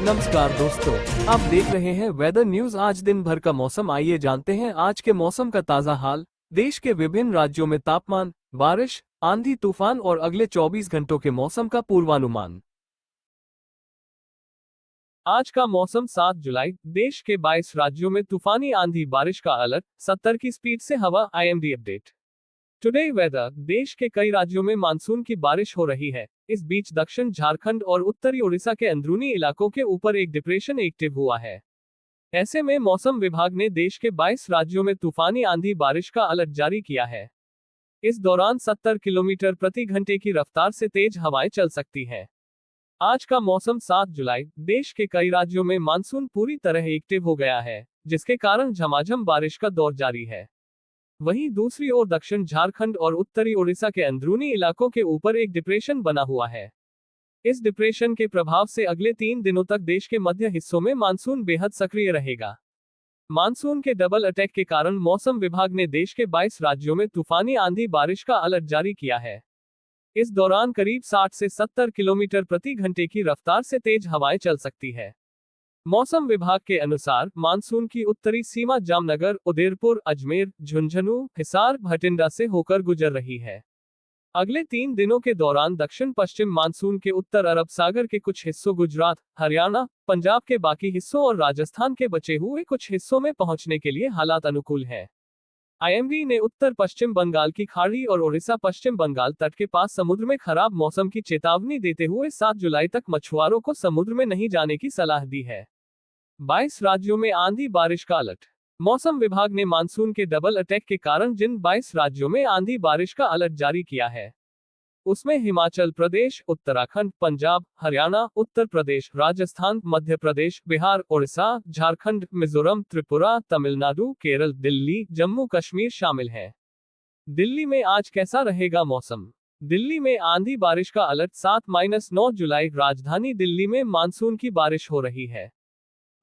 नमस्कार दोस्तों, आप देख रहे हैं वेदर न्यूज। आज दिन भर का मौसम, आइए जानते हैं आज के मौसम का ताजा हाल। देश के विभिन्न राज्यों में तापमान, बारिश, आंधी तूफान और अगले 24 घंटों के मौसम का पूर्वानुमान। आज का मौसम 7 जुलाई। देश के 22 राज्यों में तूफानी आंधी बारिश का अलर्ट, 70 की स्पीड से हवा। IMD update. Today weather. देश के कई राज्यों में मानसून की बारिश हो रही है। इस बीच दक्षिण झारखंड और उत्तरी ओडिशा के अंदरूनी इलाकों के ऊपर एक डिप्रेशन एक्टिव हुआ है। ऐसे में मौसम विभाग ने देश के 22 राज्यों में तूफानी आंधी बारिश का अलर्ट जारी किया है। इस दौरान 70 किलोमीटर प्रति घंटे की रफ्तार से तेज हवाएं चल सकती हैं। आज का मौसम 7 जुलाई। देश के कई राज्यों में मानसून पूरी तरह एक्टिव हो गया है, जिसके कारण झमाझम बारिश का दौर जारी है। वहीं दूसरी ओर दक्षिण झारखंड और उत्तरी ओडिशा के अंदरूनी इलाकों के ऊपर एक डिप्रेशन बना हुआ है। इस डिप्रेशन के प्रभाव से अगले 3 दिनों तक देश के मध्य हिस्सों में मानसून बेहद सक्रिय रहेगा। मानसून के डबल अटैक के कारण मौसम विभाग ने देश के 22 राज्यों में तूफानी आंधी बारिश का अलर्ट जारी किया है। इस दौरान करीब 60 से 70 किलोमीटर प्रति घंटे की रफ्तार से तेज हवाएं चल सकती है। मौसम विभाग के अनुसार मानसून की उत्तरी सीमा जामनगर, उदयपुर, अजमेर, झुंझुनू, हिसार, भटिंडा से होकर गुजर रही है। अगले 3 दिनों के दौरान दक्षिण पश्चिम मानसून के उत्तर अरब सागर के कुछ हिस्सों, गुजरात, हरियाणा, पंजाब के बाकी हिस्सों और राजस्थान के बचे हुए कुछ हिस्सों में पहुंचने के लिए हालात अनुकूल हैं। IMD ने उत्तर पश्चिम बंगाल की खाड़ी और ओडिशा पश्चिम बंगाल तट के पास समुद्र में खराब मौसम की चेतावनी देते हुए 7 जुलाई तक मछुआरों को समुद्र में नहीं जाने की सलाह दी है। 22 राज्यों में आंधी बारिश का अलर्ट। मौसम विभाग ने मानसून के डबल अटैक के कारण जिन 22 राज्यों में आंधी बारिश का अलर्ट जारी किया है, उसमें हिमाचल प्रदेश, उत्तराखंड, पंजाब, हरियाणा, उत्तर प्रदेश, राजस्थान, मध्य प्रदेश, बिहार, ओडिशा, झारखंड, मिजोरम, त्रिपुरा, तमिलनाडु, केरल, दिल्ली, जम्मू कश्मीर शामिल हैं। दिल्ली में आज कैसा रहेगा मौसम? दिल्ली में आंधी बारिश का अलर्ट। 7-9 जुलाई। राजधानी दिल्ली में मानसून की बारिश हो रही है।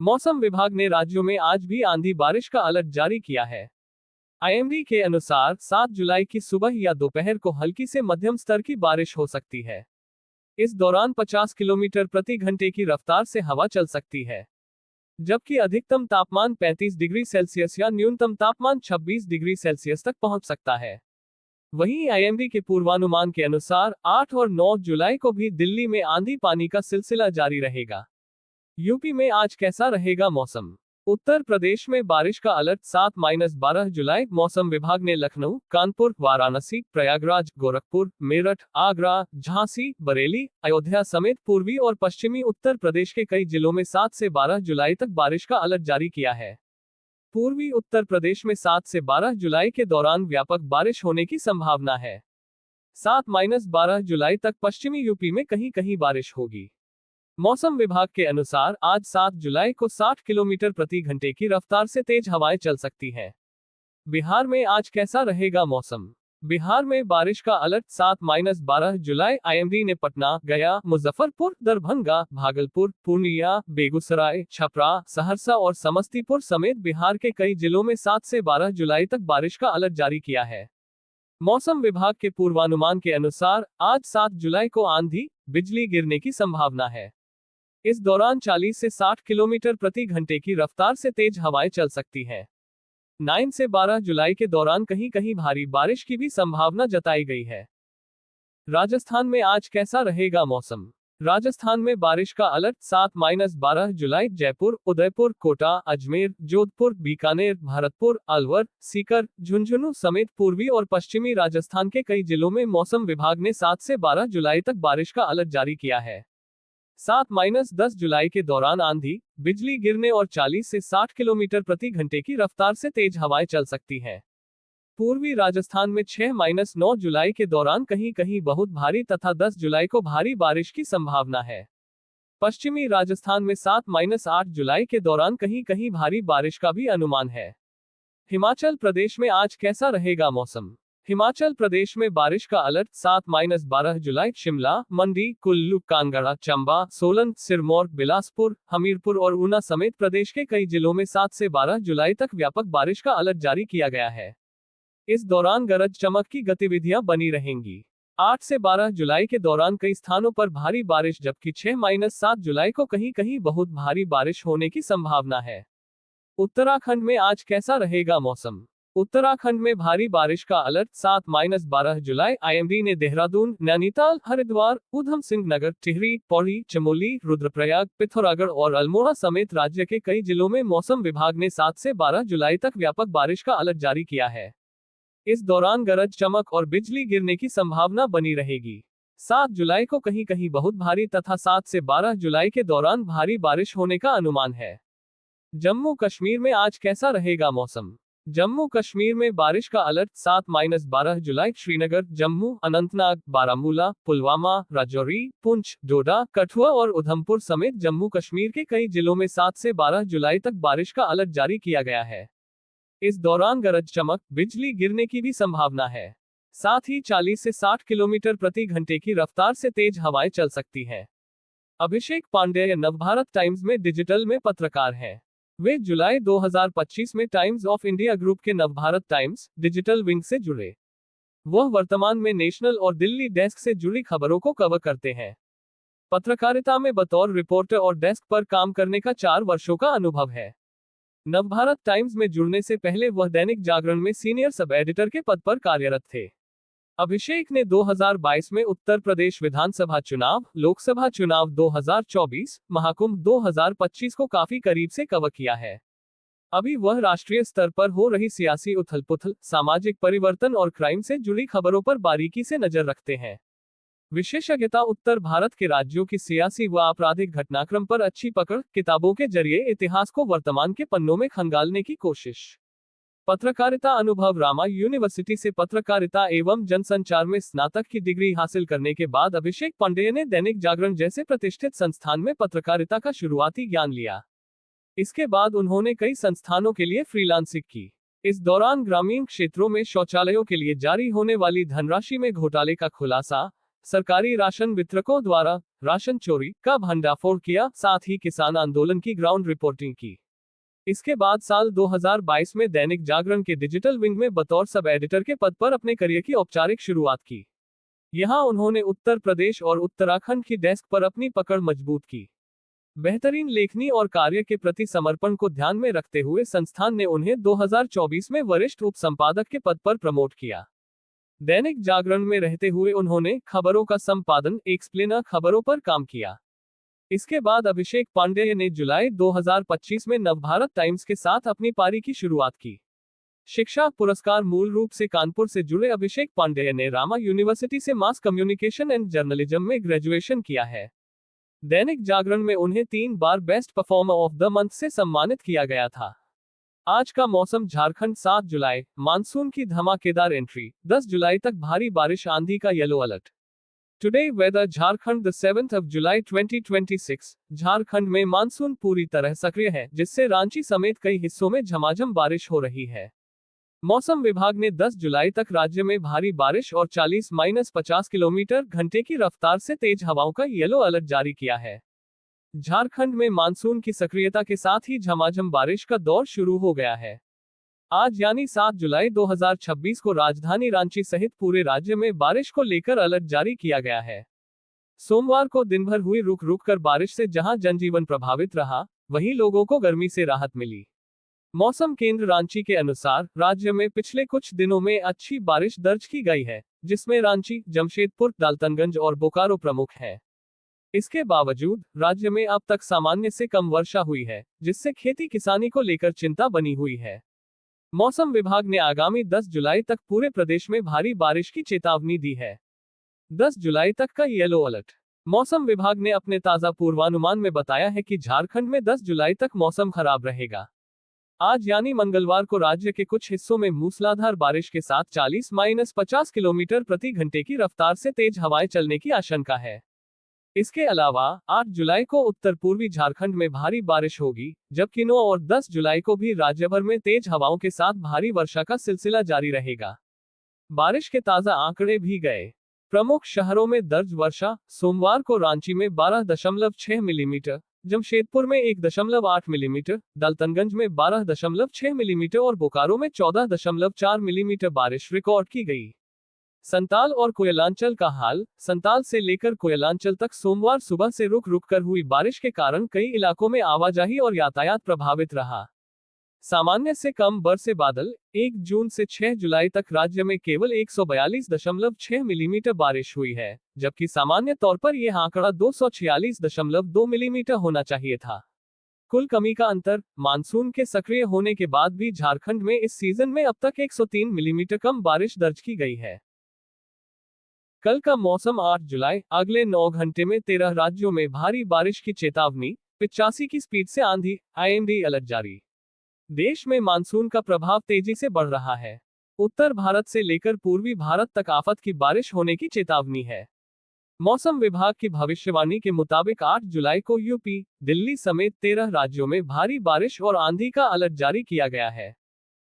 मौसम विभाग ने राज्यों में आज भी आंधी बारिश का अलर्ट जारी किया है। IMD के अनुसार 7 जुलाई की सुबह या दोपहर को हल्की से मध्यम स्तर की बारिश हो सकती है। इस दौरान 50 किलोमीटर प्रति घंटे की रफ्तार से हवा चल सकती है, जबकि अधिकतम तापमान 35 डिग्री सेल्सियस या न्यूनतम तापमान 26 डिग्री सेल्सियस तक पहुंच सकता है। वहीं IMD के पूर्वानुमान के अनुसार 8 और 9 जुलाई को भी दिल्ली में आंधी पानी का सिलसिला जारी रहेगा। यूपी में आज कैसा रहेगा मौसम? उत्तर प्रदेश में बारिश का अलर्ट। 7-12 जुलाई। मौसम विभाग ने लखनऊ, कानपुर, वाराणसी, प्रयागराज, गोरखपुर, मेरठ, आगरा, झांसी, बरेली, अयोध्या समेत पूर्वी और पश्चिमी उत्तर प्रदेश के कई जिलों में 7 से 12 जुलाई तक बारिश का अलर्ट जारी किया है। पूर्वी उत्तर प्रदेश में 7 से 12 जुलाई के दौरान व्यापक बारिश होने की संभावना है। 7-12 जुलाई तक पश्चिमी यूपी में कहीं कहीं बारिश होगी। मौसम विभाग के अनुसार आज 7 जुलाई को 60 किलोमीटर प्रति घंटे की रफ्तार से तेज हवाएं चल सकती हैं। बिहार में आज कैसा रहेगा मौसम? बिहार में बारिश का अलर्ट। 7-12 जुलाई। IMD ने पटना, गया, मुजफ्फरपुर, दरभंगा, भागलपुर, पूर्णिया, बेगूसराय, छपरा, सहरसा और समस्तीपुर समेत बिहार के कई जिलों में 7 से 12 जुलाई तक बारिश का अलर्ट जारी किया है। मौसम विभाग के पूर्वानुमान के अनुसार आज 7 जुलाई को आंधी, बिजली गिरने की संभावना है। इस दौरान 40 से 60 किलोमीटर प्रति घंटे की रफ्तार से तेज हवाएं चल सकती हैं। 9 से 12 जुलाई के दौरान कहीं कहीं भारी बारिश की भी संभावना जताई गई है। राजस्थान में आज कैसा रहेगा मौसम? राजस्थान में बारिश का अलर्ट। 7-12 जुलाई। जयपुर, उदयपुर, कोटा, अजमेर, जोधपुर, बीकानेर, भरतपुर, अलवर, सीकर, झुंझुनू समेत पूर्वी और पश्चिमी राजस्थान के कई जिलों में मौसम विभाग ने 7 से 12 जुलाई तक बारिश का अलर्ट जारी किया है। 7-10 जुलाई के दौरान आंधी, बिजली गिरने और 40 से 60 किलोमीटर प्रति घंटे की रफ्तार से तेज हवाएं चल सकती हैं। पूर्वी राजस्थान में 6-9 जुलाई के दौरान कहीं कहीं बहुत भारी तथा 10 जुलाई को भारी बारिश की संभावना है। पश्चिमी राजस्थान में 7-8 जुलाई के दौरान कहीं कहीं भारी बारिश का भी अनुमान है। हिमाचल प्रदेश में आज कैसा रहेगा मौसम? हिमाचल प्रदेश में बारिश का अलर्ट। 7-12 जुलाई। शिमला, मंडी, कुल्लू, कांगड़ा, चंबा, सोलन, सिरमौर, बिलासपुर, हमीरपुर और ऊना समेत प्रदेश के कई जिलों में 7 से 12 जुलाई तक व्यापक बारिश का अलर्ट जारी किया गया है। इस दौरान गरज चमक की गतिविधियां बनी रहेंगी। 8 से 12 जुलाई के दौरान कई स्थानों पर भारी बारिश, जबकि 6-7 जुलाई को कहीं कहीं बहुत भारी बारिश होने की संभावना है। उत्तराखंड में आज कैसा रहेगा मौसम? उत्तराखंड में भारी बारिश का अलर्ट 7-12 जुलाई। आईएमडी ने देहरादून, नैनीताल, हरिद्वार, ऊधम सिंह नगर, टिहरी, पौड़ी, चमोली, रुद्रप्रयाग, पिथौरागढ़ और अल्मोड़ा समेत राज्य के कई जिलों में मौसम विभाग ने 7 से 12 जुलाई तक व्यापक बारिश का अलर्ट जारी किया है। इस दौरान गरज चमक और बिजली गिरने की संभावना बनी रहेगी। 7 जुलाई को कहीं कहीं बहुत भारी तथा 7 से 12 जुलाई के दौरान भारी बारिश होने का अनुमान है। जम्मू कश्मीर में आज कैसा रहेगा मौसम? जम्मू कश्मीर में बारिश का अलर्ट 7-12 जुलाई। श्रीनगर, जम्मू, अनंतनाग, बारामूला, पुलवामा, राजौरी, पुंछ, डोडा, कठुआ और उधमपुर समेत जम्मू कश्मीर के कई जिलों में 7 से 12 जुलाई तक बारिश का अलर्ट जारी किया गया है। इस दौरान गरज चमक, बिजली गिरने की भी संभावना है। साथ ही 40 से 60 किलोमीटर प्रति घंटे की रफ्तार से तेज हवाएं चल सकती हैं। अभिषेक पांडेय नवभारत टाइम्स में डिजिटल में पत्रकार हैं। वे जुलाई 2025 में टाइम्स ऑफ इंडिया ग्रुप के नवभारत टाइम्स डिजिटल विंग से जुड़े। वह वर्तमान में नेशनल और दिल्ली डेस्क से जुड़ी खबरों को कवर करते हैं। पत्रकारिता में बतौर रिपोर्टर और डेस्क पर काम करने का 4 वर्षों का अनुभव है। नवभारत टाइम्स में जुड़ने से पहले वह दैनिक जागरण में सीनियर सब एडिटर के पद पर कार्यरत थे। अभिषेक ने 2022 में उत्तर प्रदेश विधानसभा चुनाव, लोकसभा चुनाव 2024, महाकुंभ 2025 को काफी करीब से कवर किया है। अभी वह राष्ट्रीय स्तर पर हो रही सियासी उथल-पुथल, सामाजिक परिवर्तन और क्राइम से जुड़ी खबरों पर बारीकी से नजर रखते हैं। विशेषज्ञता उत्तर भारत के राज्यों की सियासी व आपराधिक घटनाक्रम पर अच्छी पकड़, किताबों के जरिए इतिहास को वर्तमान के पन्नों में खंगालने की कोशिश। पत्रकारिता अनुभव रामा यूनिवर्सिटी से पत्रकारिता एवं जनसंचार में स्नातक की डिग्री हासिल करने के बाद अभिषेक पांडेय ने दैनिक जागरण जैसे प्रतिष्ठित संस्थान में पत्रकारिता का शुरुआती ज्ञान लिया। इसके बाद उन्होंने कई संस्थानों के लिए फ्रीलांसिंग की। इस दौरान ग्रामीण क्षेत्रों में शौचालयों के लिए जारी होने वाली धनराशि में घोटाले का खुलासा, सरकारी राशन वितरकों द्वारा राशन चोरी का भंडाफोड़ किया, साथ ही किसान आंदोलन की ग्राउंड रिपोर्टिंग की। इसके बाद साल 2022 में दैनिक जागरण के डिजिटल विंग में बतौर सब एडिटर के पद पर अपने करियर की औपचारिक शुरुआत की। यहां उन्होंने उत्तर प्रदेश और उत्तराखंड की डेस्क पर अपनी पकड़ मजबूत की। बेहतरीन लेखनी और कार्य के प्रति समर्पण को ध्यान में रखते हुए संस्थान ने उन्हें 2024 में वरिष्ठ उप संपादक के पद पर प्रमोट किया। दैनिक जागरण में रहते हुए उन्होंने खबरों का संपादन, एक्सप्लेनर खबरों पर काम किया। इसके बाद अभिषेक पांडेय ने जुलाई 2025 में नवभारत टाइम्स के साथ अपनी पारी की शुरुआत की। शिक्षा पुरस्कार मूल रूप से कानपुर से जुड़े अभिषेक पांडेय ने रामा यूनिवर्सिटी से मास कम्युनिकेशन एंड जर्नलिज्म में ग्रेजुएशन किया है। दैनिक जागरण में उन्हें 3 बार best performer of the month से सम्मानित किया गया था। आज का मौसम झारखंड 7 जुलाई, मानसून की धमाकेदार एंट्री, 10 जुलाई तक भारी बारिश, आंधी का yellow alert. Today weather Jharkhand 7 जुलाई 2026। झारखंड में मानसून पूरी तरह सक्रिय है, जिससे रांची समेत कई हिस्सों में झमाझम बारिश हो रही है। मौसम विभाग ने 10 जुलाई तक राज्य में भारी बारिश और 40-50 किलोमीटर घंटे की रफ्तार से तेज हवाओं का येलो अलर्ट जारी किया है। झारखंड में मानसून की सक्रियता के साथ ही झमाझम बारिश का दौर शुरू हो गया है। आज यानी 7 जुलाई 2026 को राजधानी रांची सहित पूरे राज्य में बारिश को लेकर अलर्ट जारी किया गया है। सोमवार को दिन भर हुई रुक रुक कर बारिश से जहां जनजीवन प्रभावित रहा, वहीं लोगों को गर्मी से राहत मिली। मौसम केंद्र रांची के अनुसार राज्य में पिछले कुछ दिनों में अच्छी बारिश दर्ज की गई है, जिसमें रांची, जमशेदपुर, डाल्टनगंज और बोकारो प्रमुख हैं। इसके बावजूद राज्य में अब तक सामान्य से कम वर्षा हुई है, जिससे खेती किसानी को लेकर चिंता बनी हुई है। मौसम विभाग ने आगामी 10 जुलाई तक पूरे प्रदेश में भारी बारिश की चेतावनी दी है। 10 जुलाई तक का येलो अलर्ट। मौसम विभाग ने अपने ताजा पूर्वानुमान में बताया है कि झारखंड में 10 जुलाई तक मौसम खराब रहेगा। आज यानी मंगलवार को राज्य के कुछ हिस्सों में मूसलाधार बारिश के साथ 40-50 किलोमीटर प्रति घंटे की रफ्तार से तेज हवाएं चलने की आशंका है। इसके अलावा 8 जुलाई को उत्तर पूर्वी झारखंड में भारी बारिश होगी, जबकि 9 और 10 जुलाई को भी राज्य भर में तेज हवाओं के साथ भारी वर्षा का सिलसिला जारी रहेगा। बारिश के ताजा आंकड़े भी गए। प्रमुख शहरों में दर्ज वर्षा, सोमवार को रांची में 12.6 मिलीमीटर, जमशेदपुर में 1.8 मिलीमीटर, डाल्टनगंज में 12.6 मिलीमीटर और बोकारो में 14.4 मिलीमीटर बारिश रिकॉर्ड की गई। संताल और कोयलांचल का हाल। संताल से लेकर कोयलांचल तक सोमवार सुबह से रुक रुक कर हुई बारिश के कारण कई इलाकों में आवाजाही और यातायात प्रभावित रहा। सामान्य से कम बरसे बादल। 1 जून से 6 जुलाई तक राज्य में केवल 142.6 मिलीमीटर बारिश हुई है, जबकि सामान्य तौर पर यह आंकड़ा 246.2 मिलीमीटर होना चाहिए था। कुल कमी का अंतर। मानसून के सक्रिय होने के बाद भी झारखंड में इस सीजन में अब तक 103 मिलीमीटर कम बारिश दर्ज की गई है। कल का मौसम। 8 जुलाई। अगले 9 घंटे में 13 राज्यों में भारी बारिश की चेतावनी। 85 की स्पीड से आंधी। IMD अलर्ट जारी। देश में मानसून का प्रभाव तेजी से बढ़ रहा है। उत्तर भारत से लेकर पूर्वी भारत तक आफत की बारिश होने की चेतावनी है। मौसम विभाग की भविष्यवाणी के मुताबिक 8 जुलाई को यूपी, दिल्ली समेत 13 राज्यों में भारी बारिश और आंधी का अलर्ट जारी किया गया है।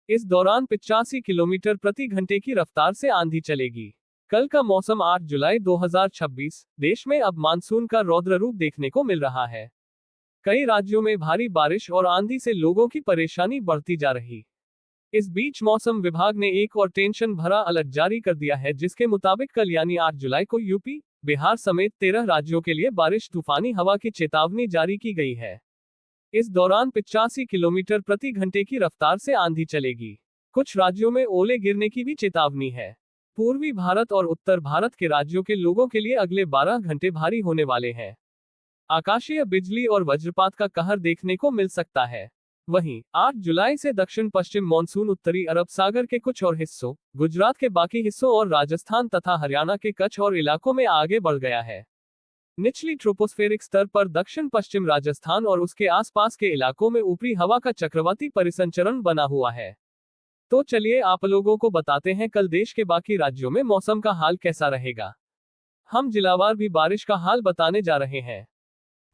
इस दौरान 85 किलोमीटर प्रति घंटे की रफ्तार से आंधी चलेगी। कल का मौसम। 8 जुलाई 2026। देश में अब मानसून का रौद्र रूप देखने को मिल रहा है। कई राज्यों में भारी बारिश और आंधी से लोगों की परेशानी बढ़ती जा रही। इस बीच मौसम विभाग ने एक और टेंशन भरा अलर्ट जारी कर दिया है, जिसके मुताबिक कल यानी 8 जुलाई को यूपी, बिहार समेत 13 राज्यों के लिए बारिश तूफानी हवा की चेतावनी जारी की गई है। इस दौरान 85 किलोमीटर प्रति घंटे की रफ्तार से आंधी चलेगी। कुछ राज्यों में ओले गिरने की भी चेतावनी है। पूर्वी भारत और उत्तर भारत के राज्यों के लोगों के लिए अगले 12 घंटे भारी होने वाले हैं। आकाशीय बिजली और वज्रपात का कहर देखने को मिल सकता है। वहीं 8 जुलाई से दक्षिण पश्चिम मानसून उत्तरी अरब सागर के कुछ और हिस्सों, गुजरात के बाकी हिस्सों और राजस्थान तथा हरियाणा के कच्छ और इलाकों में आगे बढ़ गया है। निचली ट्रोपोस्फेरिक स्तर पर दक्षिण पश्चिम राजस्थान और उसके आसपास के इलाकों में ऊपरी हवा का चक्रवाती परिसंचरण बना हुआ है। तो चलिए आप लोगों को बताते हैं कल देश के बाकी राज्यों में मौसम का हाल कैसा रहेगा। हम जिलावार भी बारिश का हाल बताने जा रहे हैं।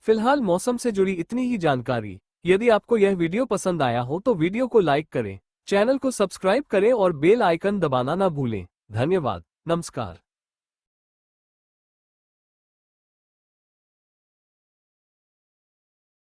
फिलहाल मौसम से जुड़ी इतनी ही जानकारी। यदि आपको यह वीडियो पसंद आया हो तो वीडियो को लाइक करें, चैनल को सब्सक्राइब करें और बेल आइकन दबाना ना भूलें। धन्यवाद। नमस्कार।